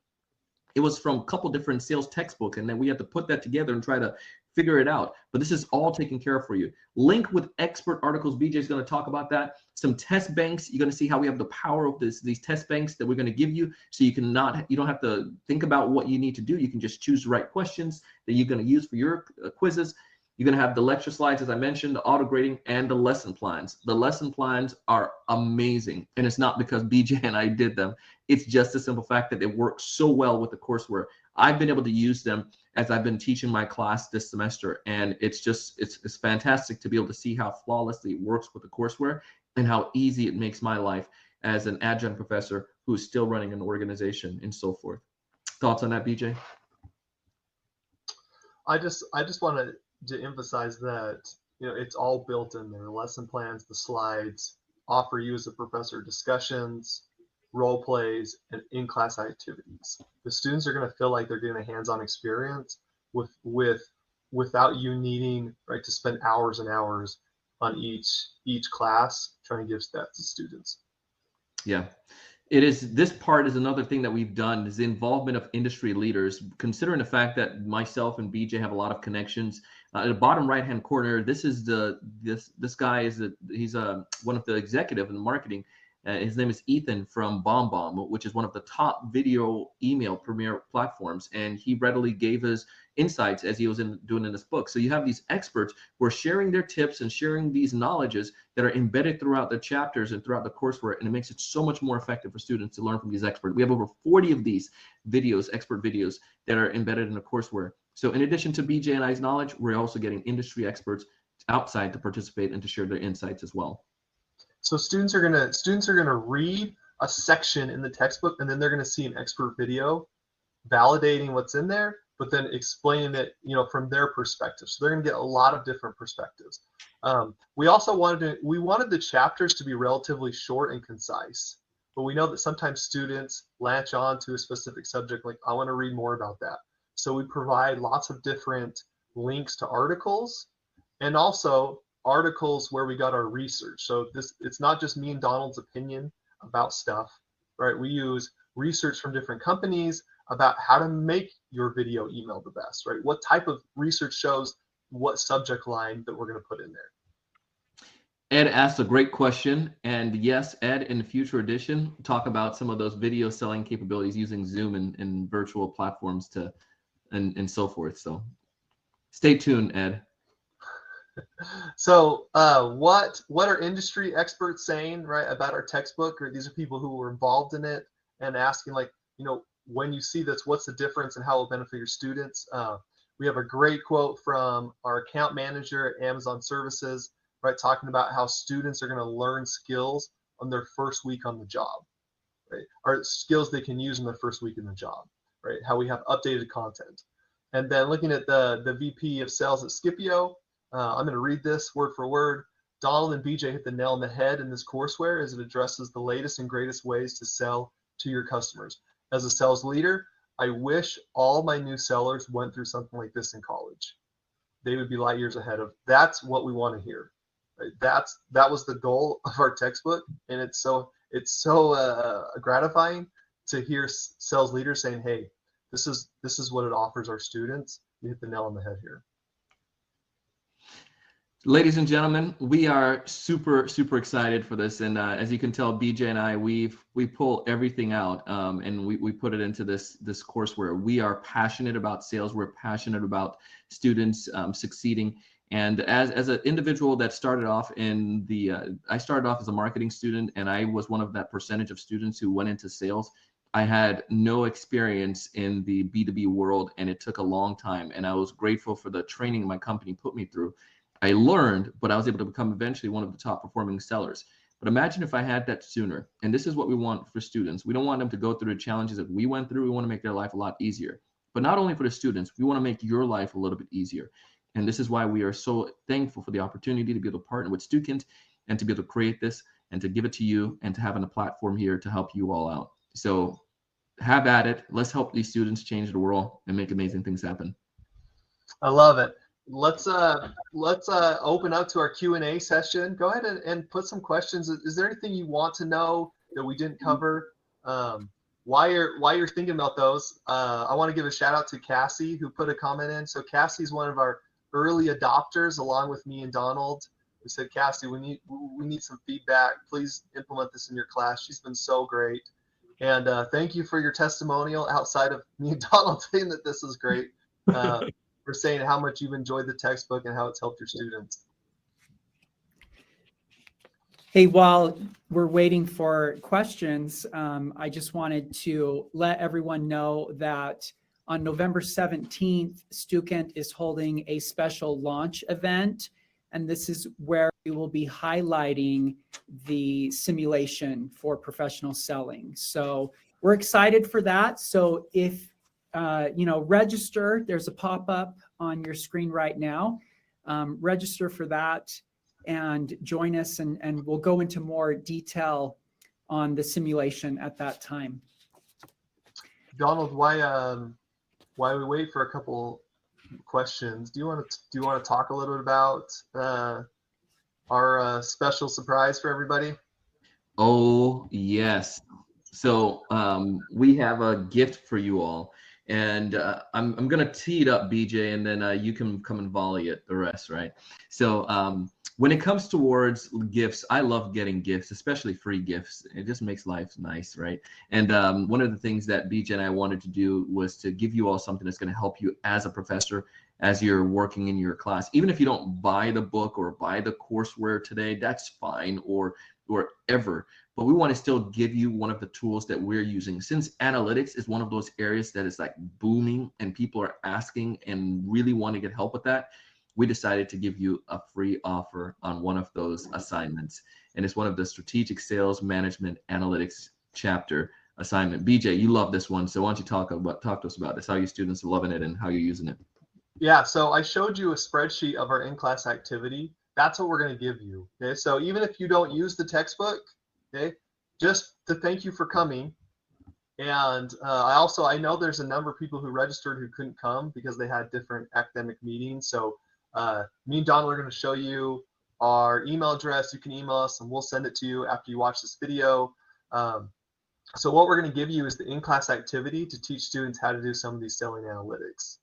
it was from a couple different sales textbooks, and then we had to put that together and try to figure it out. But this is all taken care of for you. Link with expert articles. BJ is going to talk about that. Some test banks. You're going to see how we have the power of these test banks that we're going to give you, so you don't have to think about what you need to do. You can just choose the right questions that you're going to use for your quizzes. You're going to have the lecture slides, as I mentioned, the auto grading, and the lesson plans. The lesson plans are amazing. And it's not because BJ and I did them. It's just the simple fact that it works so well with the courseware. I've been able to use them as I've been teaching my class this semester. And it's fantastic to be able to see how flawlessly it works with the courseware and how easy it makes my life as an adjunct professor who's still running an organization and so forth. Thoughts on that, BJ? I just want to emphasize that, it's all built in there. Lesson plans, the slides, offer you as a professor discussions, role plays, and in-class activities. The students are going to feel like they're getting a hands-on experience without you needing to spend hours and hours on each class trying to give that to students. Yeah. This part is another thing that we've done, is the involvement of industry leaders. Considering the fact that myself and BJ have a lot of connections, at the bottom right hand corner, this guy he's one of the executive in marketing. His name is Ethan from BombBomb, which is one of the top video email premier platforms, and he readily gave his insights as he was doing in this book. So you have these experts who are sharing their tips and sharing these knowledges that are embedded throughout the chapters and throughout the courseware, and it makes it so much more effective for students to learn from these experts. We have over 40 of these videos, expert videos, that are embedded in the courseware. So in addition to BJ and I's knowledge, we're also getting industry experts outside to participate and to share their insights as well. So students are gonna read a section in the textbook, and then they're gonna see an expert video validating what's in there, but then explaining it, from their perspective. So they're gonna get a lot of different perspectives. We also wanted the chapters to be relatively short and concise, but we know that sometimes students latch on to a specific subject, like I want to read more about that. So we provide lots of different links to articles, and also articles where we got our research. So it's not just me and Donald's opinion about stuff, right? We use research from different companies about how to make your video email the best, right? What type of research shows what subject line that we're going to put in there. Ed asked a great question, and yes, Ed, in the future edition, talk about some of those video selling capabilities using Zoom and virtual platforms and so forth. So stay tuned, Ed. So what are industry experts saying, right, about our textbook? Or these are people who were involved in it and asking, when you see this, what's the difference and how it will benefit your students? We have a great quote from our account manager at Amazon Services, right, talking about how students are going to learn skills on their first week on the job, right? Or skills they can use in their first week in the job, right? How we have updated content. And then looking at the VP of sales at Scipio, I'm going to read this word for word. Donald and BJ hit the nail on the head in this courseware as it addresses the latest and greatest ways to sell to your customers. As a sales leader, I wish all my new sellers went through something like this in college. They would be light years ahead of. That's what we want to hear. Right? That was the goal of our textbook, and it's so gratifying to hear sales leaders saying, "Hey, this is what it offers our students." You hit the nail on the head here. Ladies and gentlemen, we are super, super excited for this. And as you can tell, BJ and I, we pull everything out and we put it into this courseware. We are passionate about sales. We're passionate about students succeeding. And as an individual that started off I started off as a marketing student, and I was one of that percentage of students who went into sales. I had no experience in the B2B world, and it took a long time. And I was grateful for the training my company put me through. I learned, but I was able to become eventually one of the top performing sellers. But imagine if I had that sooner. And this is what we want for students. We don't want them to go through the challenges that we went through. We want to make their life a lot easier. But not only for the students, we want to make your life a little bit easier. And this is why we are so thankful for the opportunity to be able to partner with Stukent and to be able to create this and to give it to you and to having a platform here to help you all out. So have at it. Let's help these students change the world and make amazing things happen. I love it. Let's open up to our Q&A session. Go ahead and put some questions. Is there anything you want to know that we didn't cover? While you're thinking about those, I want to give a shout out to Cassie, who put a comment in. So Cassie's one of our early adopters, along with me and Donald. We said, Cassie, we need some feedback. Please implement this in your class. She's been so great. And thank you for your testimonial outside of me and Donald saying that this is great, for saying how much you've enjoyed the textbook and how it's helped your students. Hey, while we're waiting for questions, I just wanted to let everyone know that on November 17th, Stukent is holding a special launch event. And this is where we will be highlighting the simulation for professional selling. So we're excited for that. So if, register, there's a pop-up on your screen right now. Register for that and join us, and we'll go into more detail on the simulation at that time. Donald, why we wait for a couple questions? Do you want to talk a little bit about our special surprise for everybody? Oh yes. So we have a gift for you all, and I'm gonna tee it up, BJ, and then you can come and volley it the rest, right? So when it comes towards gifts, I love getting gifts, especially free gifts. It just makes life nice, right? And one of the things that BJ and I wanted to do was to give you all something that's going to help you as a professor, as you're working in your class. Even if you don't buy the book or buy the courseware today, that's fine, or ever. But we want to still give you one of the tools that we're using. Since analytics is one of those areas that is like booming and people are asking and really want to get help with that, we decided to give you a free offer on one of those assignments. And it's one of the strategic sales management analytics chapter assignment. BJ, you love this one. So why don't you talk to us about this, how your students are loving it and how you're using it. Yeah, so I showed you a spreadsheet of our in-class activity. That's what we're going to give you. Okay, so even if you don't use the textbook, okay, just to thank you for coming. And I know there's a number of people who registered who couldn't come because they had different academic meetings. So me and Donald are going to show you our email address. You can email us and we'll send it to you after you watch this video. So what we're going to give you is the in-class activity to teach students how to do some of these selling analytics.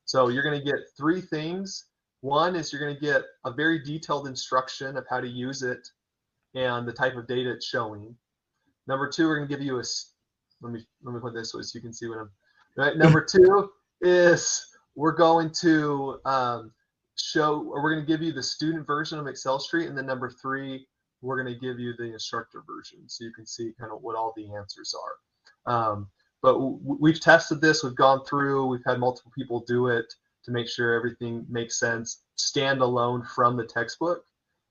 So you're going to get three things. One is you're going to get a very detailed instruction of how to use it and the type of data it's showing. Number two, we're going to give you let me put this so you can see what I'm, right? Number two is we're going to we're going to give you the student version of Excel Street. And then number three, we're going to give you the instructor version so you can see kind of what all the answers are. But we've tested this, we've gone through, we've had multiple people do it to make sure everything makes sense, standalone from the textbook.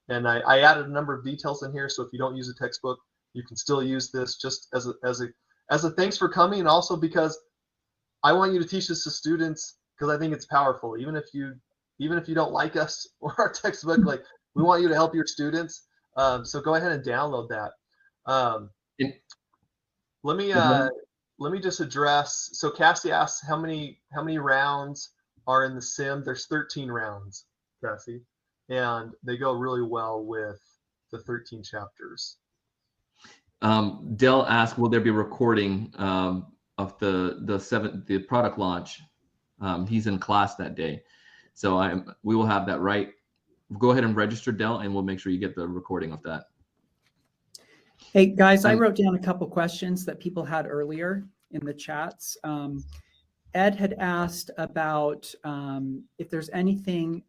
And I added a number of details in here, so if you don't use a textbook, you can still use this just as a thanks for coming, and also because I want you to teach this to students because I think it's powerful. Even if you don't like us or our textbook, like we want you to help your students. So go ahead and download that. Let me just address. So Cassie asks how many rounds are in the sim. There's 13 rounds, Cassie, and they go really well with the 13 chapters. Dell asked, will there be a recording of the product launch? He's in class that day, so we will have that, right? Go ahead and register, Dell, and we'll make sure you get the recording of that. Hey guys, I wrote down a couple questions that people had earlier in the chats. Ed had asked about if there's anything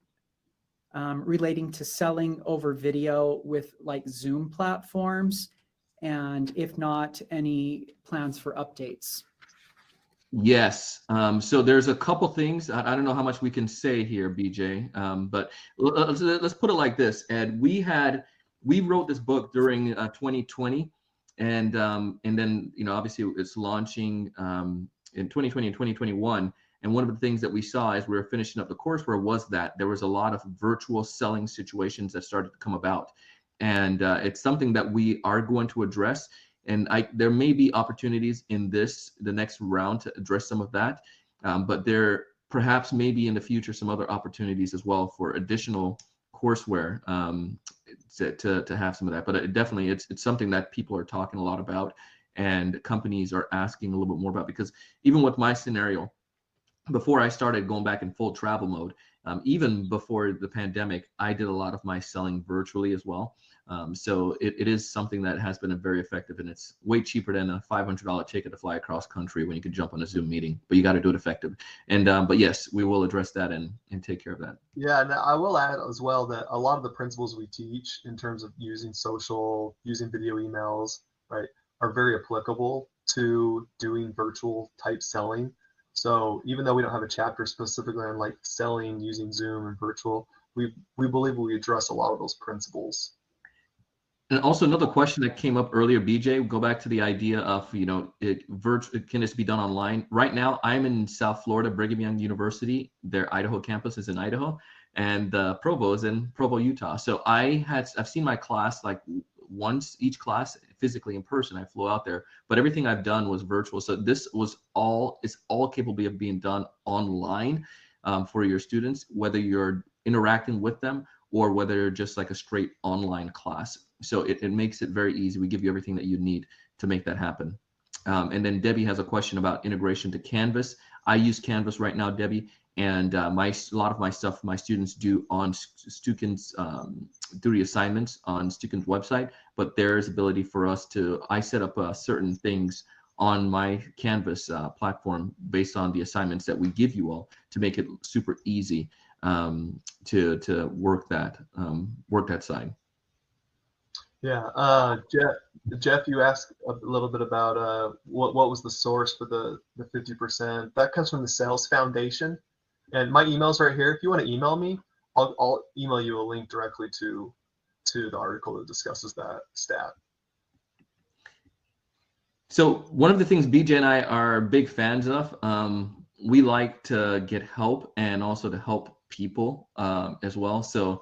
relating to selling over video with like Zoom platforms. And if not, any plans for updates? Yes. So there's a couple things. I don't know how much we can say here, BJ, but let's put it like this, Ed. We wrote this book during 2020, and then obviously it's launching in 2020 and 2021. And one of the things that we saw as we were finishing up the courseware was that there was a lot of virtual selling situations that started to come about, and it's something that we are going to address. And there may be opportunities in the next round to address some of that, but there perhaps maybe in the future some other opportunities as well for additional courseware to have some of that. But it's something that people are talking a lot about, and companies are asking a little bit more about, because even with my scenario, before I started going back in full travel mode, even before the pandemic, I did a lot of my selling virtually as well. So it is something that has been very effective, and it's way cheaper than a $500 ticket to fly across country when you could jump on a Zoom meeting, but you got to do it effective. And but yes, we will address that and take care of that. Yeah, and I will add as well that a lot of the principles we teach in terms of using social, using video emails, right, are very applicable to doing virtual type selling. So even though we don't have a chapter specifically on like selling using Zoom and virtual, we believe we address a lot of those principles. And also another question that came up earlier, BJ, go back to the idea of, can this be done online? Right now, I'm in South Florida, Brigham Young University. Their Idaho campus is in Idaho, and Provo is in Provo, Utah. So I've seen my class like once each class physically in person. I flew out there, but everything I've done was virtual. So it's all capable of being done online for your students, whether you're interacting with them or whether just like a straight online class. So it makes it very easy. We give you everything that you need to make that happen. And then Debbie has a question about integration to Canvas. I use Canvas right now, Debbie, and a lot of my stuff my students do on Stuken's through the assignments on Stuken's website, but there's ability for us I set up certain things on my Canvas platform based on the assignments that we give you all to make it super easy to work that side. Yeah, Jeff, you asked a little bit about what was the source for the 50%. That comes from the Sales Foundation, and my email's right here. If you want to email me, I'll email you a link directly to the article that discusses that stat. So one of the things BJ and I are big fans of, we like to get help and also to help people as well. So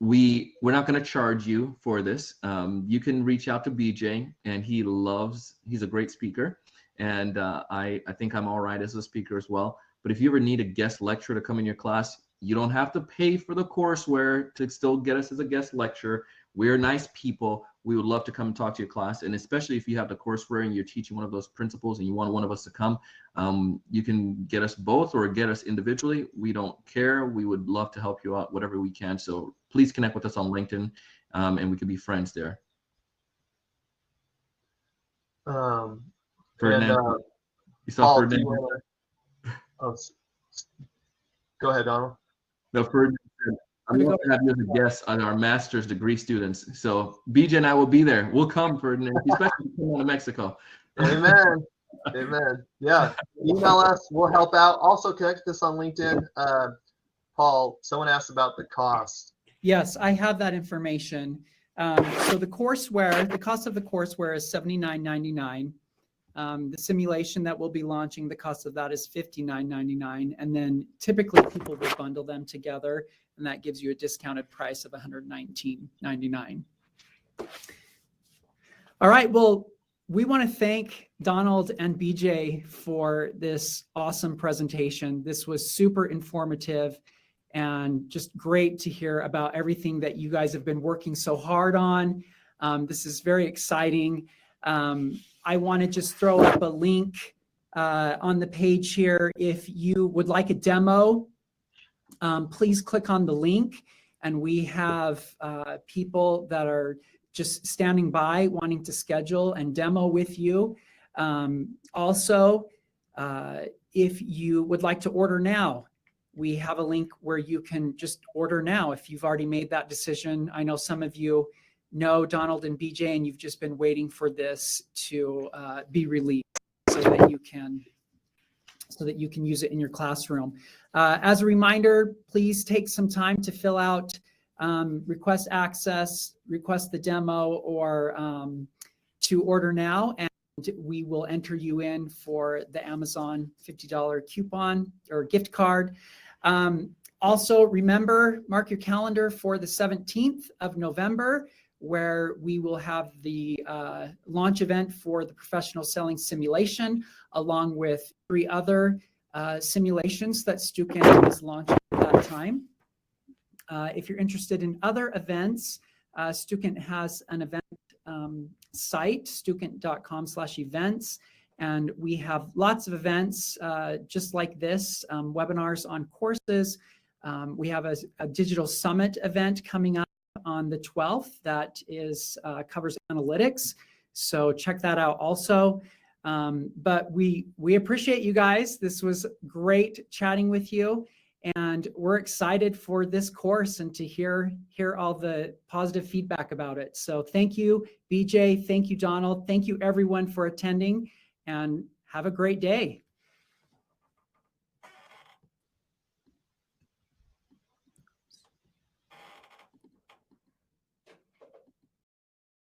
we're not going to charge you for this. You can reach out to BJ, and he's a great speaker, and I think I'm all right as a speaker as well. But if you ever need a guest lecturer to come in your class, you don't have to pay for the courseware to still get us as a guest lecturer. We're nice people. We would love to come and talk to your class, and especially if you have the courseware and you're teaching one of those principles and you want one of us to come, you can get us both or get us individually. We don't care. We would love to help you out whatever we can. So please connect with us on LinkedIn, and we can be friends there. Ferdinand, you saw Paul, Ferdinand? Go ahead, Donald. No, Ferdinand said, I'm going to have you as a guest on our master's degree students. So BJ and I will be there. We'll come, Ferdinand, especially coming to Mexico. Amen. Amen. Yeah. Email us. We'll help out. Also connect with us on LinkedIn. Paul, someone asked about the cost. Yes, I have that information. So the courseware, the cost of the courseware is $79.99. The simulation that we'll be launching, the cost of that is $59.99. And then typically people will bundle them together, and that gives you a discounted price of $119.99. All right, well, we want to thank Donald and BJ for this awesome presentation. This was super informative and just great to hear about everything that you guys have been working so hard on. This is very exciting. I want to just throw up a link on the page here. If you would like a demo, please click on the link, and we have people that are just standing by wanting to schedule and demo with you. Also, if you would like to order now, we have a link where you can just order now if you've already made that decision. I know some of you know Donald and BJ, and you've just been waiting for this to be released so that you can use it in your classroom. As a reminder, please take some time to fill out request access, request the demo, or to order now, and we will enter you in for the Amazon $50 coupon or gift card. Also, remember, mark your calendar for the 17th of November, where we will have the launch event for the professional selling simulation, along with 3 other simulations that Stukin is launching at that time. If you're interested in other events, Stukin has an event site, stukin.com/events, and we have lots of events just like this, webinars on courses. We have a digital summit event coming up on the 12th that is covers analytics, so check that out also. But we appreciate you guys. This was great chatting with you, and we're excited for this course and to hear all the positive feedback about it. So thank you, BJ. Thank you, Donald. Thank you, everyone, for attending, and have a great day.